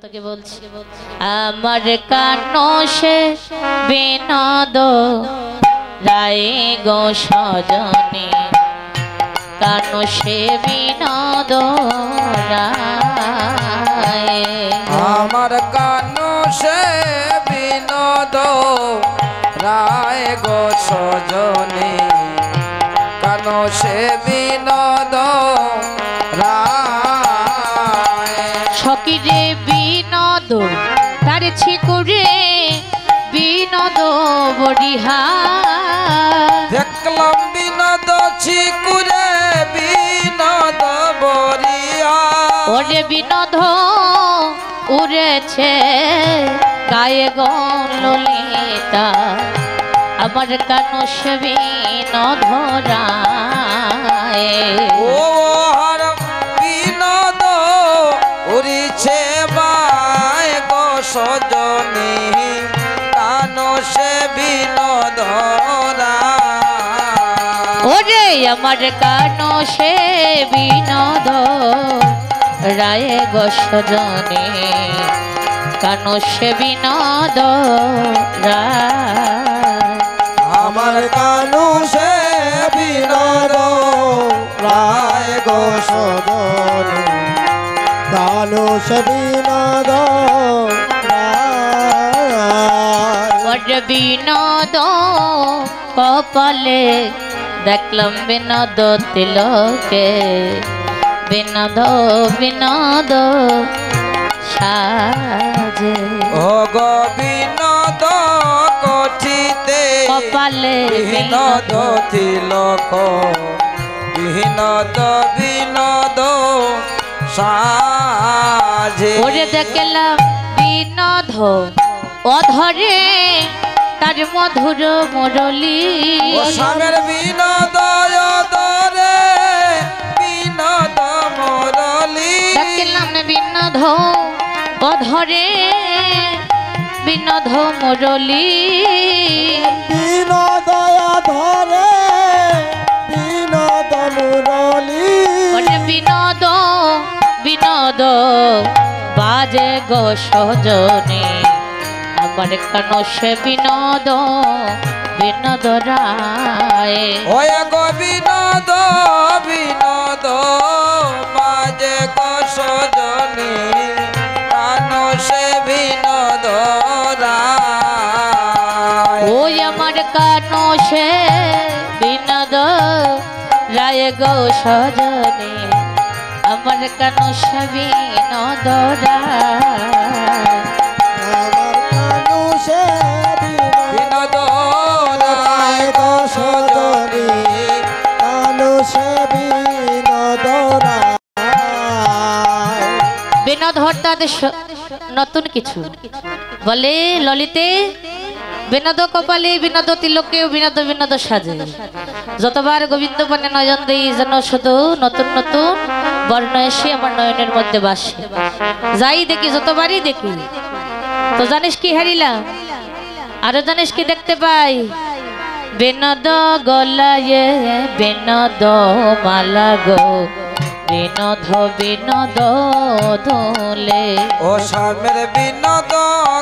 ভক্তকে বলছি আমার কানো সে বিনোদ রায় গো সজনে কানো সে বিনোদ রায় আমার কানো সে বিনোদ রায় গো সজনে কানো সে বিনোদ রায় সকিরে বিনোদ তার ছিকুরে বিনোদ বরিহা দেখলাম বিনোদ ছিকুরে বিনোদ বরিয়া ওরে বিনোদ উড়েছে গায়ে গো ললিতা আমার কানো সে বিনোদ রায় ও হর বিনোদ উড়িছে বায় গো সজনী কানো সে বিনোদ রায় ওরে আমার কানো সে বিনোদ রায় গো সজনী কানো সে বিনোদ রায় আমার কানু সে বিনোদ রায় গো সজনী কানু সে বিনোদ ওরে বিনোদ কপালে দেখলাম বিনোদ তিলকে বিনোদ বিনোদ সাজে ও গো বিনোদ কঠিতে কপালে বিনোদ তিলক বিনোদ বিনোদ সাজে ওরে দেখলাম বিনোদ অধরে তার মধুর মুরলী ও স্বামীর বিনোদ দরে বিনোদ মুরলী দেখলাম বিনোদ অধরে বিনোদ মুরলী বিনোদ ধরে বিনোদ মুরলী ওরে বিনোদ বিনোদ বাজে গো সজনে আমার কানো সে বিনোদ বিনোদ রায় ওই গো বিনোদ বিনোদ বাজে গো সজনী কানো সে বিনোদ রায় ওই আমার কানো সে বিনোদ রায় গো সজনে আমার কানো সে বিনোদ রায় আমার কানু সে বিনোদ রায় গো সজনী কানু সে বিনোদ রায় বিনোদ অর্থাৎ নতুন কিছু বলে ললিতে বিনোদ কপালে বিনোদ তিলকে বিনোদ বিনোদ সাজে যতবার গোবিন্দ পানে নয়ন দেই যেন শুধু নতুন নতুন বর্ণ এসে আমার নয়নের মধ্যে বাসে যাই দেখি যতবারই দেখি তো জানিস কি হারিলাম আরো জানিস কি দেখতে পাই বিনোদ গলায় বিনোদ মালা গো বিনোদ বিনোদ দোলে ও স্বামীর বিনোদ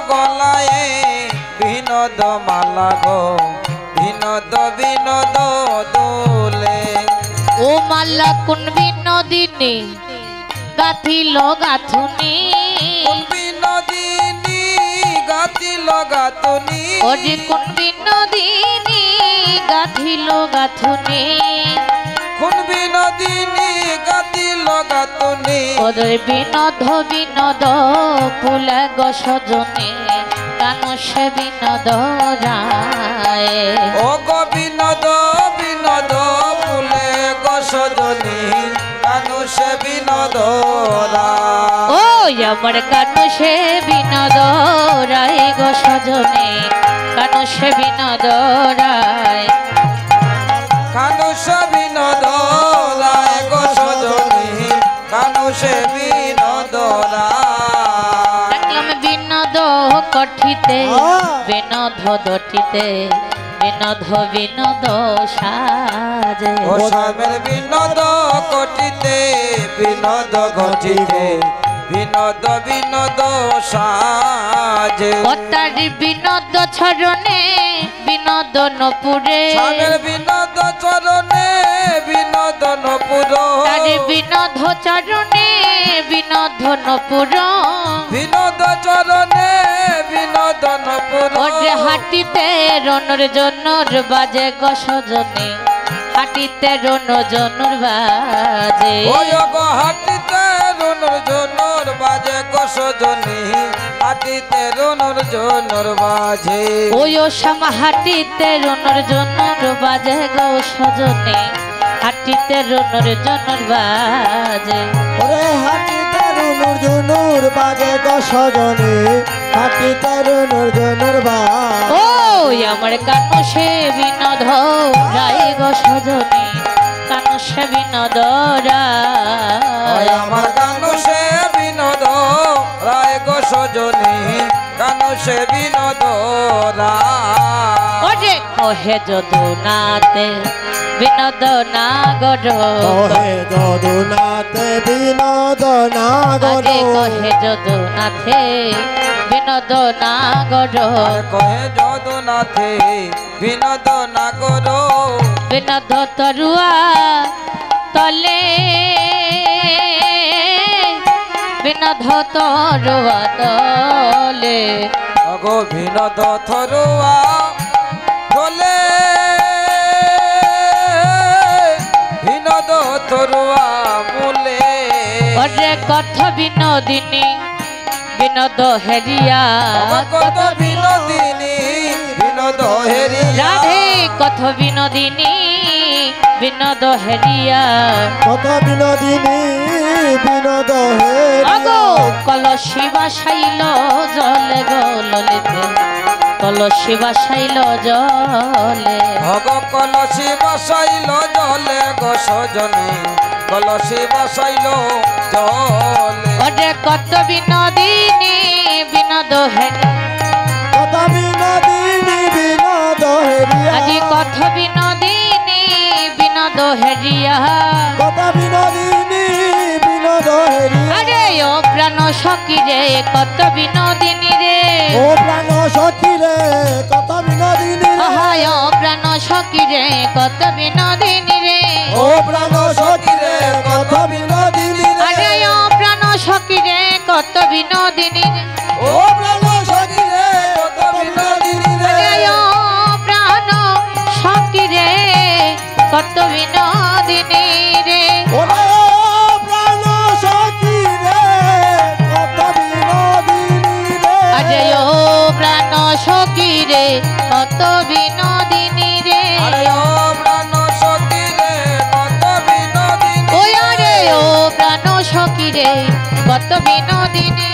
গলায় বিনোদ মালা গো বিনোদ বিনোদ দোলে ও মাল্লা কোন বিনোদিনী গাথিল গাথুনি বিনোদিনী গাতিল গাতুনি ওরে কোন বিনোদিনী গাথিল গাথুনি কোন বিনোদিনী গাতিল গাতুনি ওদের বিনোদ বিনোদ ফুলে গো সজনে কানো সে বিনোদ রায় ও গো বিনোদ বিনোদ ফুলে গো সজনী কানু সে বিনোদ রায় ও আমার কানো সে বিনোদ রায় গো সজনে কানো সে বিনোদ রায় কানু সে বিনোদ রায় গো সজনী কানু সে বিনোদ রায় দেখলাম বিনোদ কঠিতে বিনোদ দঠিতে বিনোদ বিনোদ সাজে ও স্বামীর বিনোদ কটিতে বিনোদ ঘটিতে বিনোদ বিনোদ সাজে তার বিনোদ চরণে বিনোদন পুরে স্বামীর বিনোদ চরণে বিনোদন পুর তার বিনোদ চরণে বিনোদন পুর বিনোদ চরণে বিনোদন পুর ওরে হাঁটিতে রনর জনর বাজে গসজনে হাঁটিতে রন জনর বাজে ওই গো হাঁটিতে রনর জনর বাজে গসজনে হাঁটিতে রনর জনর বাজে ওই শ্যাম হাঁটিতে রনর জনর বাজে গসজনে হাঁটিতে রনর জনর বাজে ওরে হাঁটিতে রুনুর জুনুর বাজে গসজনে হাঁটিতে রুনুর জুনুর বাজে ওই আমার কানু সে বিনোদ রায় গসজনে কানু সে বিনোদ রায় আমার কানু সে বিনোদ রায় গসজনে কানু সে বিনোদ রায় ওরে কহে যদুনাথে বিনোদ নাগর কহে যদুনাথে বিনোদ নাগর আরে কহে যদুনাথে বিনোদ নাগর কহে যদুনাথে বিনোদ নাগর বিনোদ তরুয়া তলে বিনোদ তরুয়া তলে গো বিনোদ থরুয়া থলে বিনোদ থরুয়া মূলে ওরে কথ বিনোদিনী বিনোদ হেরিয়া কত বিনোদিনী বিনোদ হেরিয়া রাধে কথ বিনোদিনী বিনোদ হেরিয়া কত বিনোদিনী বিনোদ আগো কলসি বাসাইল জলে গললিতে কলসি বাসাইল জলে ভগ কলসি বসাইল জলে গসজনে কলসি বসাইল জলে ওরে কত বিনোদিনী বিনোদ হেরি কত বিনোদিনী বিনোদ হেরিয়া আজি কত বিনোদিনী বিনোদ হেরিয়া কত বিনোদিনী বিনোদ হেরিয়া আরে ও প্রাণ সখী রে কত বিনোদিনী রে ও প্রাণ সখী রে কত বিনোদিনী রে আহায় ও প্রাণ সখী রে কত বিনোদিনী রে ও প্রাণ সখী রে কত বিনোদিনী রে আরে ও প্রাণ সখী রে কত বিনোদিনী রে ও প্রাণ সখী রে কত বিনোদিনী রে আরে ও প্রাণ সখী রে কত বিনোদিনী রে ওরে ও প্রাণ সখী রে কত বিনোদিনী রে আরে ও প্রাণ সখী রে কত বিনোদিনী রে আরে ও প্রাণ সখী রে কত বিনোদিনী ওই আরে ও প্রাণ সখী রে কত বিনোদিনী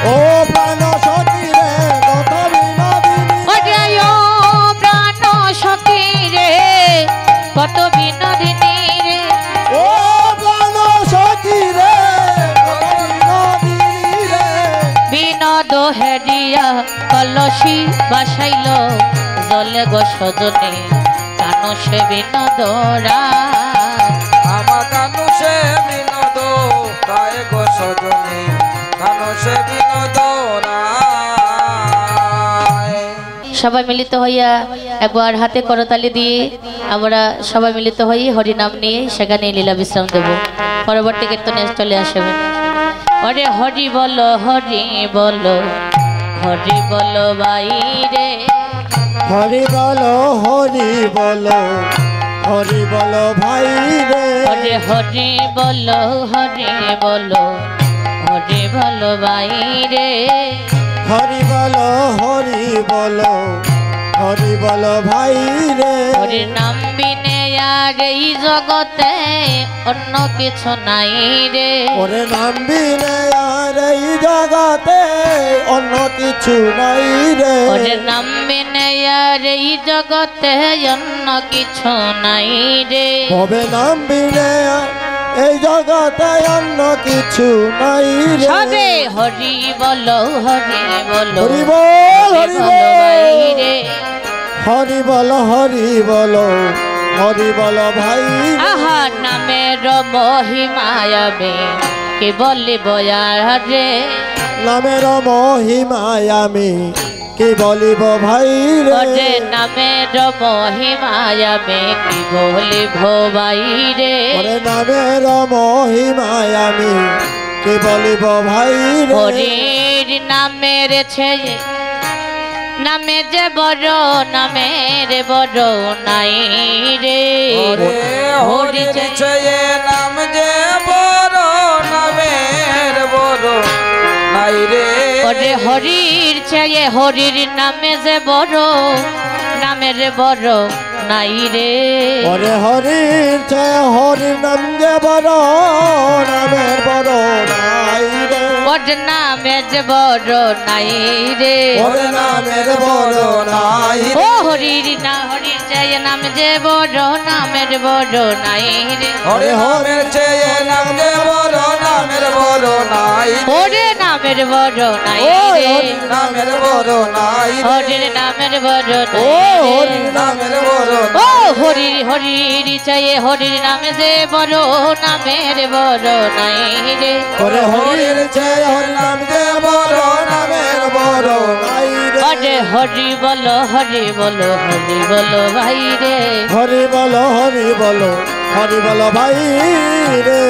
ও প্রাণ সখী রে কত বিনোদিনী ওরে ও প্রাণ সখী রে কত বিনোদিনী রে ও প্রাণ সখী রে কত বিনোদিনী রে বিনোদ হেরিয়া কলসি বাসাইল জলে গসজনে কানো সে বিনোদ রায় আমার কানু সে বিনোদ রায় গসজনে কানু সে বিনোদ রায় সবাই মিলিত হইয়া একবার হাতে করতালি দিয়ে আমরা সবাই মিলিত হই হরিনাম নিয়ে সেখানে লীলা বিশ্রাম দেব পরবর্তী কীর্তনে চলে আসবে অরে হরি বলো হরি বলো হরি বলো বাইরে হরি বলো হরি বলো হরি বলো ভাই রে অরে হরি বলো হরি বলো হরি বলো বাইরে হরি বলো হরি বলো হরি বলো ভাই রে হরি নাম বিনে আর এই জগতে অন্য কিছু নাই রে ওরে নামবি রে আর এই জগতে অন্য কিছু নাই রে ওরে নাম বিনে আর এই জগতে অন্য কিছু নাই রে হবে নামবি রে আর এই জগতে অন্য কিছু নাই রে সবে হরি বলো হরি বলো হরি বল হরি বলো বল বাইরে হরি বলো হরি বলো হরি বলো ভাই আহা নামের মহিমায়বে কে বলিব আর রে নামের মহিমায় আমি কি বলিব ভাই ওরে রে নামের মহিমায় আমি কি বলিব ভাই রে ওরে নামের মহিমায় আমি কি বলিব ভাই রে হরির নামের ছেয়ে নামে যে বড় নামের বড় নাই রে ওরে হরির চেয়ে নাম যে বড় নামের বড় নাই রে ওরে হরির ছেয়ে হরির নামে যে বড় নামের বড় নাই রে ওরে হরির চেয়ে হরির নাম যে বড় নামের বড় নাই রে ওর নামে যে বড় নাই রে ওরে নামের বড় নাই ও হরির না হরির ছেয়ে নাম যে বড় নামের বড় নাই রে ওরে হরির চেয়ে নাম যে বড় নামের বড় নাই ওরে নামের বড় নাই রে নামের বড় নাই হরির নামের বড় ও নাই রে হরির নামের বড় ও হরির হরির চাইয়ে হরির নামে যে বড় নামের বড় নাই রে ওরে হরির চেয়ে হরির নাম যে বড় নামের বড় নাই রে অরে হরি বলো হরি বলো হরি বলো ভাই রে হরি বলো হরি বলো হরি বলো ভাই রে